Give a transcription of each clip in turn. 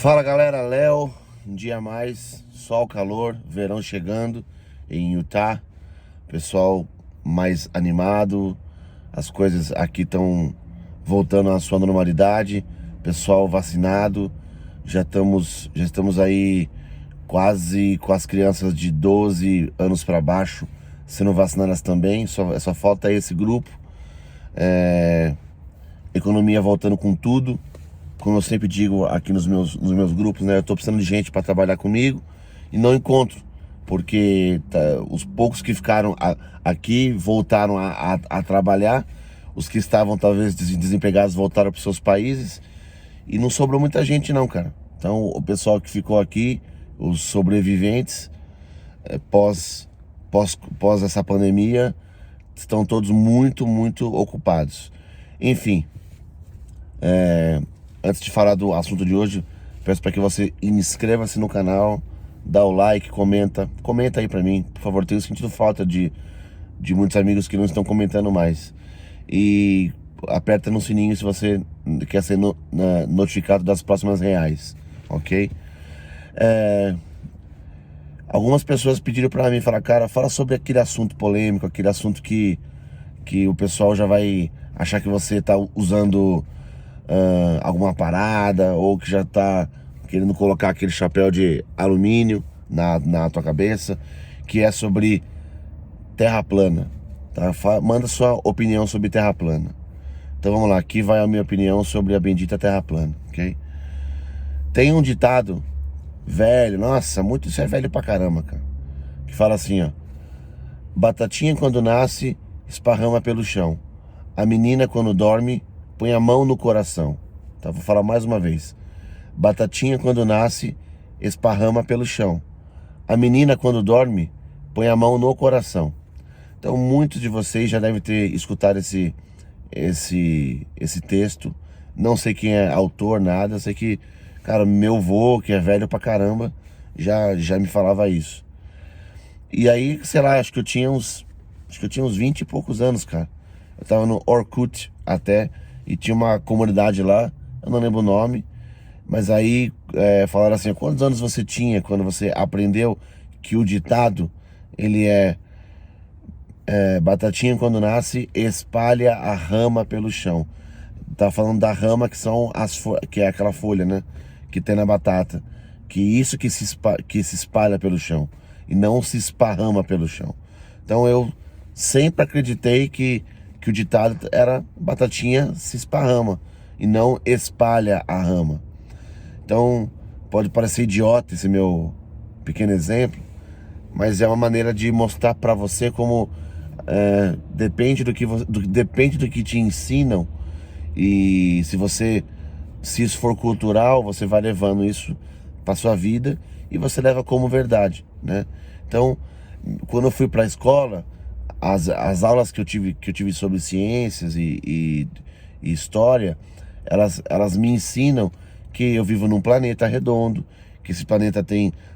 Fala galera, Léo, um dia a mais, sol, calor, verão chegando em Utah, pessoal mais animado, as coisas aqui estão voltando à sua normalidade, pessoal vacinado, já estamos aí quase com as crianças de 12 anos para baixo sendo vacinadas também, só falta esse grupo, economia voltando com tudo. Como eu sempre digo aqui nos meus grupos, né? Eu tô precisando de gente para trabalhar comigo e não encontro, porque os poucos que ficaram aqui voltaram a trabalhar, os que estavam talvez desempregados voltaram para seus países e não sobrou muita gente não, cara. Então o pessoal que ficou aqui, os sobreviventes, pós essa pandemia, estão todos muito ocupados. Enfim, antes de falar do assunto de hoje, peço para que você inscreva-se no canal, dá o like, comenta aí para mim, por favor. Tenho sentido falta de muitos amigos que não estão comentando mais. E aperta no sininho se você quer ser notificado das próximas reais, ok? Algumas pessoas pediram para mim, falaram, cara, fala sobre aquele assunto polêmico, aquele assunto que o pessoal já vai achar que você tá usando alguma parada, ou que já tá querendo colocar aquele chapéu de alumínio na tua cabeça, que é sobre terra plana, tá? Manda sua opinião sobre terra plana. Então vamos lá, aqui vai a minha opinião sobre a bendita terra plana, ok? Tem um ditado velho, nossa, isso é velho pra caramba, cara, que fala assim, ó: batatinha quando nasce, esparrama pelo chão. A menina quando dorme, põe a mão no coração. Tá, vou falar mais uma vez. Batatinha quando nasce, esparrama pelo chão. A menina quando dorme, põe a mão no coração. Então muitos de vocês já devem ter escutado esse texto. Não sei quem é autor, nada. Sei que, cara, meu vô, que é velho pra caramba, já me falava isso. E aí, sei lá, acho que eu tinha uns 20 e poucos anos, cara. Eu tava no Orkut até, e tinha uma comunidade lá, eu não lembro o nome, mas aí falaram assim: quantos anos você tinha quando você aprendeu que o ditado, ele batatinha quando nasce, espalha a rama pelo chão. Tá falando da rama, que é aquela folha, né, que tem na batata, que isso que se espalha pelo chão, e não se esparrama pelo chão. Então eu sempre acreditei que o ditado era batatinha se esparrama e não espalha a rama. Então pode parecer idiota esse meu pequeno exemplo, mas é uma maneira de mostrar para você como depende do que te ensinam, e se isso for cultural, você vai levando isso para sua vida e você leva como verdade, né? Então, quando eu fui para a escola, as aulas que eu tive sobre ciências e história, elas me ensinam que eu vivo num planeta redondo, que esse planeta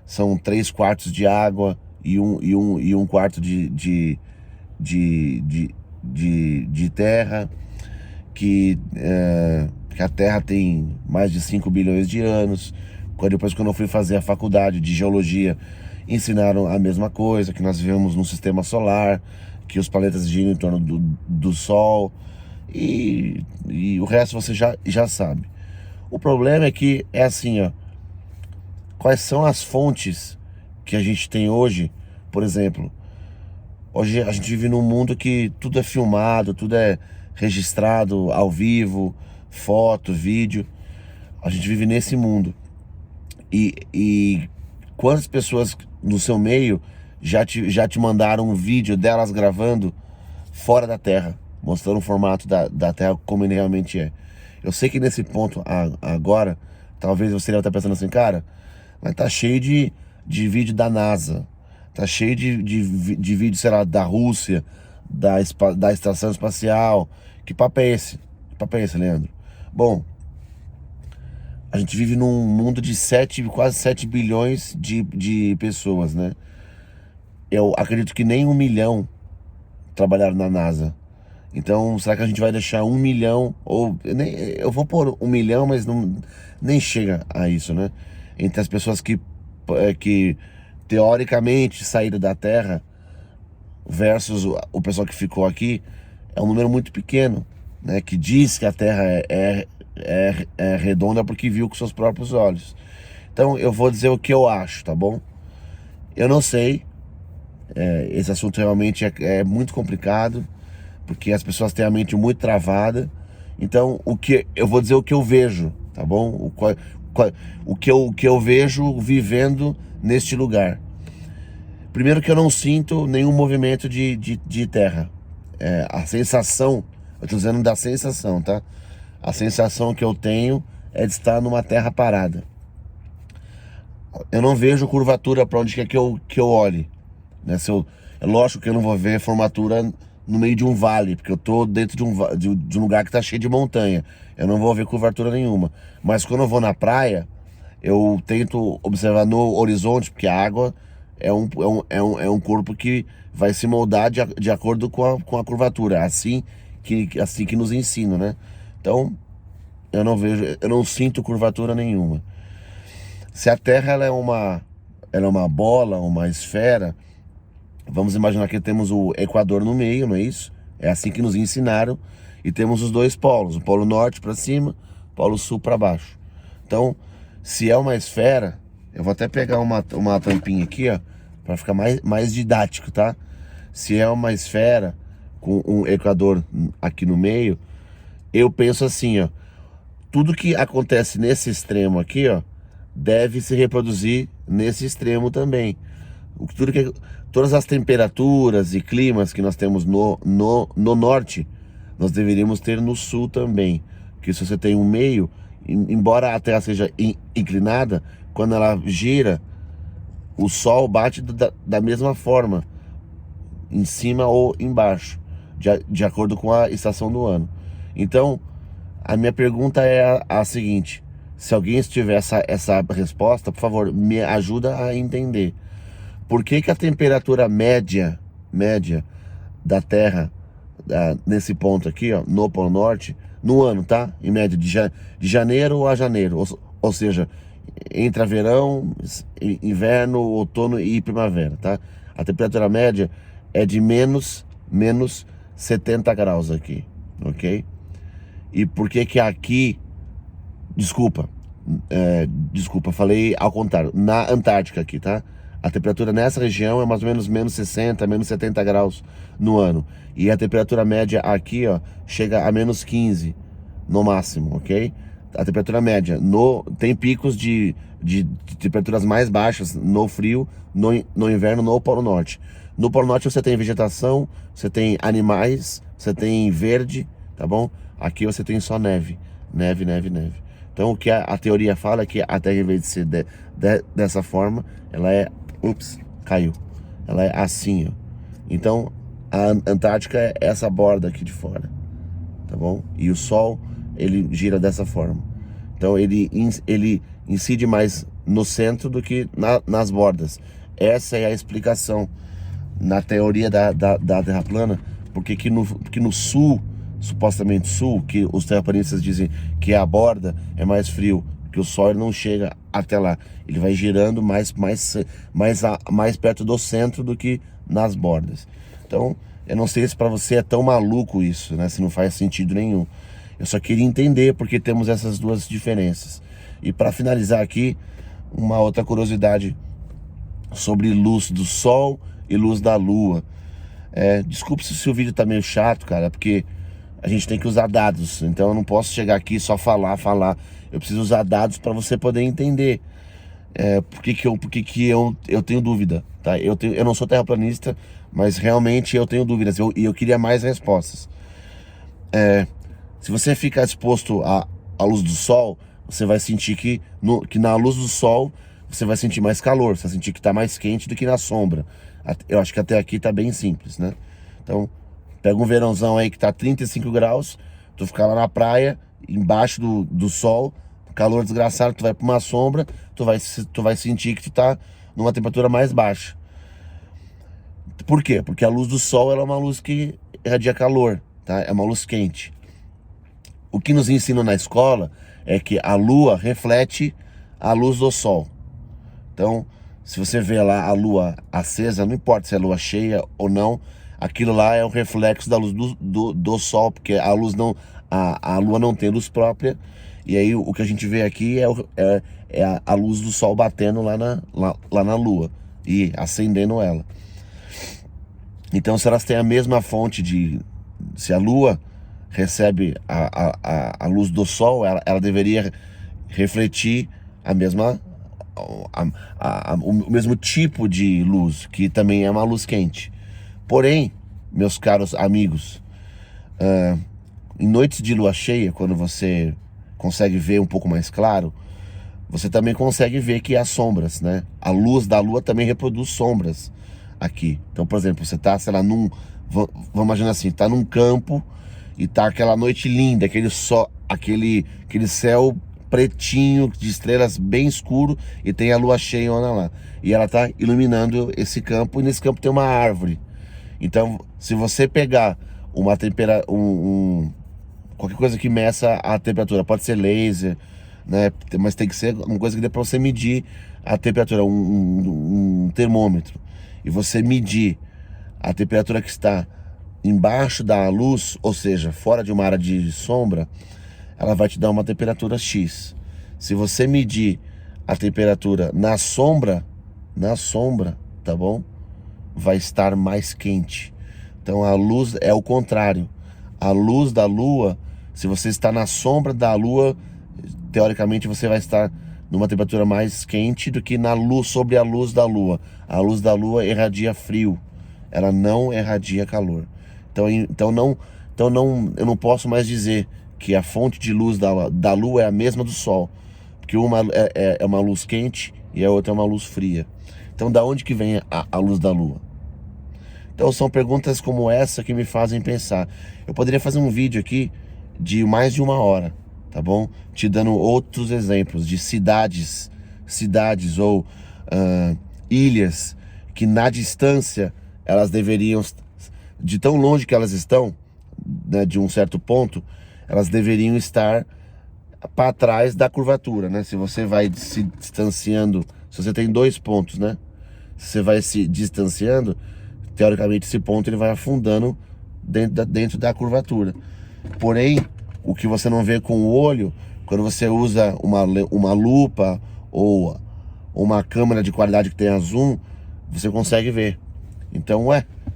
são 3/4 de água e um quarto de terra, que a Terra tem mais de 5 bilhões de anos. Depois, quando eu fui fazer a faculdade de geologia, ensinaram a mesma coisa, que nós vivemos num sistema solar, que os planetas giram em torno do Sol, e o resto você já sabe. O problema é que é assim, ó: quais são as fontes que a gente tem hoje? Por exemplo, hoje a gente vive num mundo que tudo é filmado, tudo é registrado ao vivo, foto, vídeo. A gente vive nesse mundo. E quantas pessoas no seu meio já te mandaram um vídeo delas gravando fora da Terra, mostrando o formato da Terra como ele realmente é? Eu sei que nesse ponto agora, talvez você deve estar pensando assim, cara, mas tá cheio de vídeo da NASA, tá cheio de vídeo, sei lá, da Rússia, da estação espacial. Que papo é esse? Que papo é esse, Leandro? Bom, a gente vive num mundo de quase 7 bilhões de pessoas, né? Eu acredito que nem 1 milhão trabalharam na NASA. Então, será que a gente vai deixar 1 milhão, ou eu vou pôr 1 milhão, mas nem chega a isso, né? Entre as pessoas que teoricamente saíram da Terra versus o pessoal que ficou aqui, é um número muito pequeno, né? Que diz que a Terra é redonda porque viu com seus próprios olhos. Então, eu vou dizer o que eu acho, tá bom? Eu não sei, esse assunto realmente é muito complicado, porque as pessoas têm a mente muito travada. Então, eu vou dizer o que eu vejo, tá bom? O que eu vejo vivendo neste lugar. Primeiro que eu não sinto nenhum movimento de terra. A sensação, eu tô dizendo da sensação, tá? A sensação que eu tenho é de estar numa terra parada. Eu não vejo curvatura para onde quer que eu olhe, né? É lógico que eu não vou ver formatura no meio de um vale, porque eu tô dentro de um lugar que tá cheio de montanha. Eu não vou ver curvatura nenhuma. Mas quando eu vou na praia, eu tento observar no horizonte, porque a água é um corpo que vai se moldar de acordo com a curvatura, assim que nos ensina, né? Então, eu não sinto curvatura nenhuma. Se a Terra ela é uma bola, uma esfera, vamos imaginar que temos o Equador no meio, não é isso? É assim que nos ensinaram. E temos os dois polos, o polo norte para cima, o polo sul para baixo. Então, se é uma esfera, eu vou até pegar uma tampinha aqui, ó, para ficar mais didático, tá? Se é uma esfera com um Equador aqui no meio, eu penso assim, ó, tudo que acontece nesse extremo aqui, ó, deve se reproduzir nesse extremo também. Todas as temperaturas e climas que nós temos no norte, nós deveríamos ter no sul também. Porque se você tem um meio, embora a Terra seja inclinada, quando ela gira, o Sol bate da mesma forma, em cima ou embaixo, de acordo com a estação do ano. Então, a minha pergunta é a seguinte: se alguém tiver essa resposta, por favor, me ajuda a entender. Por que a temperatura média da Terra, nesse ponto aqui, ó, no Polo Norte, no ano, tá? Em média, de janeiro a janeiro, ou seja, entre verão, inverno, outono e primavera, tá? A temperatura média é de menos 70 graus aqui, ok? E por que aqui, desculpa, falei ao contrário, na Antártica aqui, tá? A temperatura nessa região é mais ou menos menos 60, menos 70 graus no ano. E a temperatura média aqui, ó, chega a menos 15 no máximo, ok? A temperatura média. Tem picos de temperaturas mais baixas no frio, no inverno, no Polo Norte. No Polo Norte você tem vegetação, você tem animais, você tem verde, tá bom? Aqui você tem só neve. Neve, neve, neve. Então o que a teoria fala é que a Terra, em vez de ser dessa forma, ela é... Ups, caiu. Ela é assim, ó. Então a Antártica é essa borda aqui de fora, tá bom? E o Sol, ele gira dessa forma. Então ele incide mais no centro do que nas bordas. Essa é a explicação na teoria da Terra plana, porque no sul, supostamente sul, que os terraplanistas dizem que a borda é mais frio, que o Sol não chega até lá, ele vai girando mais perto do centro do que nas bordas. Então, eu não sei se para você é tão maluco isso, né? Se não faz sentido nenhum. Eu só queria entender porque temos essas duas diferenças. E para finalizar aqui, uma outra curiosidade sobre luz do Sol e luz da Lua. Desculpe se o vídeo tá meio chato, cara, porque a gente tem que usar dados. Então eu não posso chegar aqui e só falar. Eu preciso usar dados para você poder entender. Por que eu tenho dúvida, tá? Eu não sou terraplanista, mas realmente eu tenho dúvidas e eu queria mais respostas. Se você ficar exposto à luz do Sol, você vai sentir que na luz do Sol você vai sentir mais calor, você vai sentir que está mais quente do que na sombra. Eu acho que até aqui tá bem simples, né? Então, pega um verãozão aí que tá 35 graus, tu ficar lá na praia, embaixo do sol, calor desgraçado, tu vai pra uma sombra, tu vai sentir que tu tá numa temperatura mais baixa. Por quê? Porque a luz do sol ela é uma luz que irradia calor. tá? É uma luz quente. O que nos ensinam na escola é que a lua reflete a luz do sol. Então, se você vê lá a lua acesa, não importa se é lua cheia ou não, aquilo lá é o reflexo da luz do sol, porque a luz não, a lua não tem luz própria, e aí o que a gente vê aqui é a luz do sol batendo lá na lua e acendendo ela. Então, se elas têm a mesma fonte se a lua recebe a luz do sol, ela deveria refletir a mesma o mesmo tipo de luz, que também é uma luz quente. Porém, meus caros amigos, em noites de lua cheia, quando você consegue ver um pouco mais claro, você também consegue ver que há sombras, né? A luz da lua também reproduz sombras aqui. Então, por exemplo, você tá, sei lá, vamos imaginar assim, tá num campo e tá aquela noite linda, aquele céu pretinho, de estrelas bem escuro, e tem a lua cheia lá. E ela tá iluminando esse campo, e nesse campo tem uma árvore. Então, se você pegar uma temperatura, qualquer coisa que meça a temperatura, pode ser laser, né? Mas tem que ser uma coisa que dê para você medir a temperatura, um termômetro. E você medir a temperatura que está embaixo da luz, ou seja, fora de uma área de sombra, ela vai te dar uma temperatura X. Se você medir a temperatura na sombra, tá bom? Vai estar mais quente. Então a luz é o contrário. A luz da lua, se você está na sombra da lua, teoricamente você vai estar numa temperatura mais quente do que na luz, sobre a luz da lua. A luz da lua irradia frio, ela não irradia calor. Então eu não posso mais dizer que a fonte de luz da lua é a mesma do sol, porque uma é uma luz quente e a outra é uma luz fria. Então, da onde que vem a luz da lua? Então, são perguntas como essa que me fazem pensar. Eu poderia fazer um vídeo aqui de mais de 1 hora, tá bom? Te dando outros exemplos de cidades ou ilhas que na distância elas deveriam, de tão longe que elas estão, né, de um certo ponto, elas deveriam estar para trás da curvatura, né? Se você vai se distanciando, se você tem 2 pontos, né? Se você vai se distanciando, teoricamente esse ponto ele vai afundando dentro da curvatura. Porém, o que você não vê com o olho, quando você usa uma lupa ou uma câmera de qualidade que tenha zoom, você consegue ver. Então,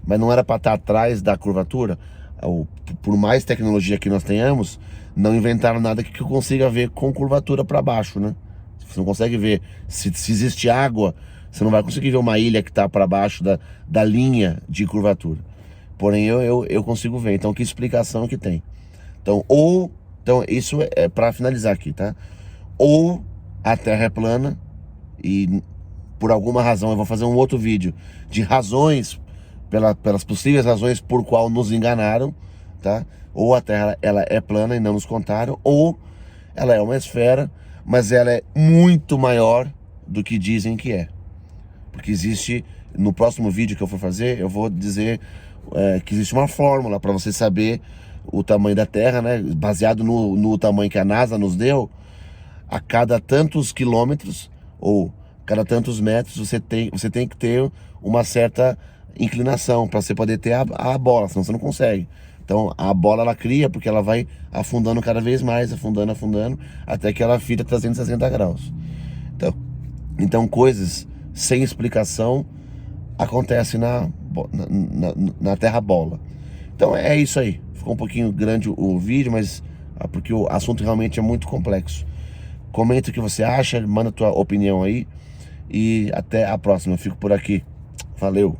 mas não era para estar atrás da curvatura? Por mais tecnologia que nós tenhamos, não inventaram nada que eu consiga ver com curvatura para baixo, né? Você não consegue ver. Se existe água, você não vai conseguir ver uma ilha que está para baixo da linha de curvatura. Porém, eu consigo ver. Então, que explicação que tem? Então, isso é para finalizar aqui, tá? Ou a Terra é plana e por alguma razão eu vou fazer um outro vídeo de razões, pelas possíveis razões por qual nos enganaram, tá? Ou a Terra ela é plana e não nos contaram, ou ela é uma esfera, mas ela é muito maior do que dizem que é. Porque existe, no próximo vídeo que eu for fazer, eu vou dizer que existe uma fórmula para você saber o tamanho da Terra, né? Baseado no tamanho que a NASA nos deu. A cada tantos quilômetros ou cada tantos metros você tem que ter uma certa inclinação para você poder ter a bola, senão você não consegue. Então a bola ela cria porque ela vai afundando cada vez mais, afundando, até que ela vira 360 graus. Então coisas sem explicação acontecem na Terra bola. Então é isso aí. Ficou um pouquinho grande o vídeo, mas porque o assunto realmente é muito complexo. Comenta o que você acha, manda a tua opinião aí e até a próxima. Eu fico por aqui. Valeu!